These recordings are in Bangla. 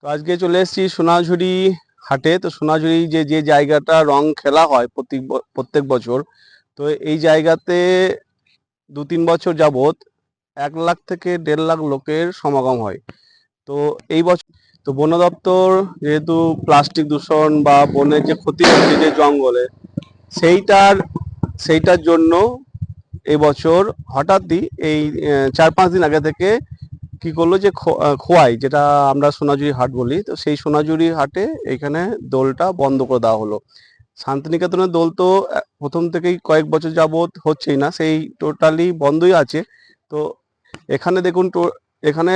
তো আজকে চলে এসেছি সোনাঝুরি হাটে। তো সোনাঝুরি যে যে জায়গাটা রং খেলা হয় প্রত্যেক বছর, তো এই জায়গাতে 2-3 বছর যাবত 1 লাখ থেকে 1.5 লাখ লোকের সমাগম হয়। তো এই বছর তো বন দপ্তর যেহেতু প্লাস্টিক দূষণ বা বনের যে ক্ষতি হচ্ছে যে জঙ্গলে, সেইটার সেইটার জন্য এবছর হঠাৎই এই 4-5 দিন আগে থেকে কি করলো যে খোয়াই, যেটা আমরা সোনাঝুরি হাট বলি, তো সেই সোনাঝুরি হাটে এখানে দোলটা বন্ধ করে দেওয়া হলো। শান্তিনিকেতনের দোল তো প্রথম থেকেই কয়েক বছর যাবত হচ্ছেই না, সেই টোটালি বন্ধই আছে। তো এখানে দেখুন, এখানে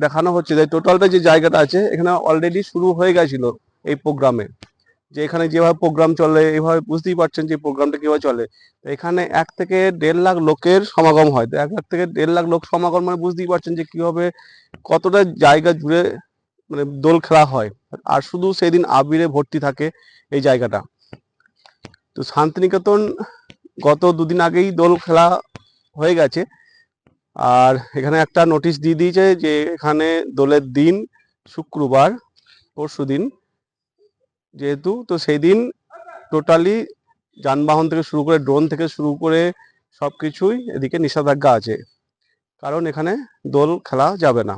দেখানো হচ্ছে যে টোটালটা যে জায়গাটা আছে এখানে অলরেডি শুরু হয়ে গেছিল এই প্রোগ্রামে। যে এখানে যেভাবে প্রোগ্রাম চলে এইভাবে বুঝতেই পারছেন যে প্রোগ্রামটা কিভাবে চলে। তো এখানে 1 থেকে 1.5 লাখ লোকের সমাগম হয়। তো 1 লাখ থেকে 1.5 লাখ লোক সমাগম মানে বুঝতেই পারছেন যে কিভাবে কতটা জায়গা জুড়ে মানে দোল খেলা হয়। আর শুধু সেদিন আবিরে ভর্তি থাকে এই জায়গাটা। তো শান্তিনিকেতন গত 2 দিন আগেই দোল খেলা হয়ে গেছে। আর এখানে একটা নোটিশ দিয়ে দিয়েছে যে এখানে দোলের দিন শুক্রবার, পরশু দিন যেহেতু, তো সেই দিন টোটালি যানবাহন থেকে শুরু করে ড্রোন থেকে শুরু করে সব কিছুই এদিকে নিষেধাজ্ঞা আছে, কারণ এখানে দোল খেলা যাবে না।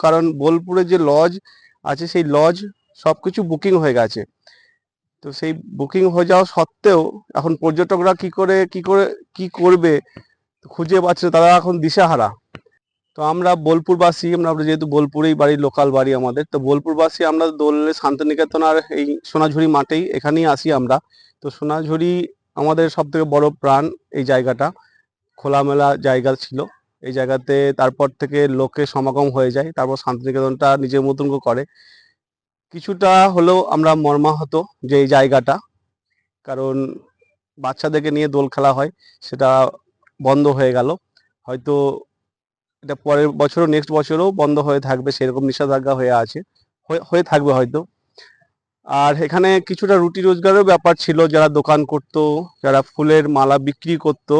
কারণ বোলপুরে যে লজ আছে সেই লজ সবকিছু বুকিং হয়ে গেছে। তো সেই বুকিং হয়ে যাওয়া সত্ত্বেও এখন পর্যটকরা কি করবে খুঁজে পাচ্ছে না, তারা এখন দিশেহারা। তো আমরা বোলপুরবাসী, আমরা যেহেতু বোলপুরেই বাড়ি, লোকাল বাড়ি আমাদের, তো বোলপুরবাসী আমরা দোলে শান্তিনিকেতন আর এই সোনাঝুরি মাঠেই এখানেই আসি আমরা। তো সোনাঝুরি আমাদের সব থেকে বড় প্রাণ। এই জায়গাটা খোলামেলা জায়গা ছিল, এই জায়গাতে তারপর থেকে লোকের সমাগম হয়ে যায়, তারপর শান্তিনিকেতনটা নিজের মতন করে। কিছুটা হলেও আমরা মর্মাহত যে এই জায়গাটা, কারণ বাচ্চাদেরকে নিয়ে দোল খেলা হয় সেটা বন্ধ হয়ে গেল। হয়তো এটা পরের বছরও, নেক্সট বছরও বন্ধ হয়ে থাকবে, সেরকম নিষেধাজ্ঞা হয়ে আছে, হয়ে থাকবে হয়তো। আর এখানে কিছুটা রুটি রোজগারের ব্যাপার ছিল, যারা দোকান করত, যারা ফুলের মালা বিক্রি করত,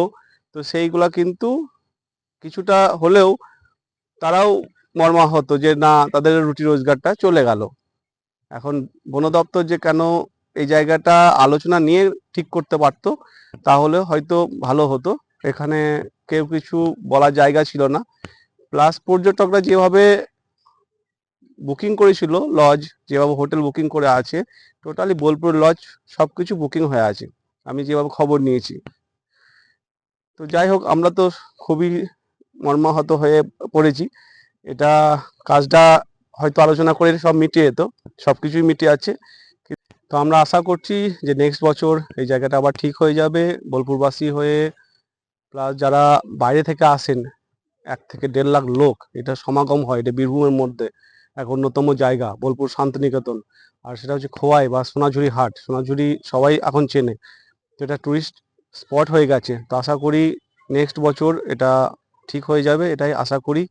তো সেইগুলা কিন্তু কিছুটা হলেও তারাও মর্মাহত যে না, তাদের রুটি রোজগারটা চলে গেল। এখন বন দপ্তর যে কেন এই জায়গাটা আলোচনা নিয়ে ঠিক করতে পারতো, তাহলে হয়তো ভালো হতো। এখানে কেউ কিছু বলার জায়গা ছিল না। প্লাস পর্যটকরা যেভাবে বুকিং করেছিল লজ, যেভাবে হোটেল বুকিং করে আছে, টোটালি বোলপুর লজ সবকিছু বুকিং হয়ে আছে, আমি যেভাবে খবর নিয়েছি। তো যাই হোক, আমরা তো খুবই মর্মাহত হয়ে পড়েছি। এটা কাজটা হয়তো আলোচনা করে সব মিটিয়ে যেত, সবকিছুই মিটে আছে। তো আমরা আশা করছি যে নেক্সট বছর এই জায়গাটা আবার ঠিক হয়ে যাবে বোলপুরবাসী হয়ে। প্লাস যারা বাইরে থেকে আসেন, 1 থেকে 1.5 লাখ লোক এটা সমাগম হয়, এটা বীরভূমের মধ্যে এক অন্যতম জায়গা বোলপুর শান্তিনিকেতন। আর সেটা হচ্ছে খোয়াই বা সোনাঝুরি হাট। সোনাঝুরি সবাই এখন চেনে, তো এটা টুরিস্ট স্পট হয়ে গেছে। তো আশা করি নেক্সট বছর এটা ঠিক হয়ে যাবে, এটাই আশা করি।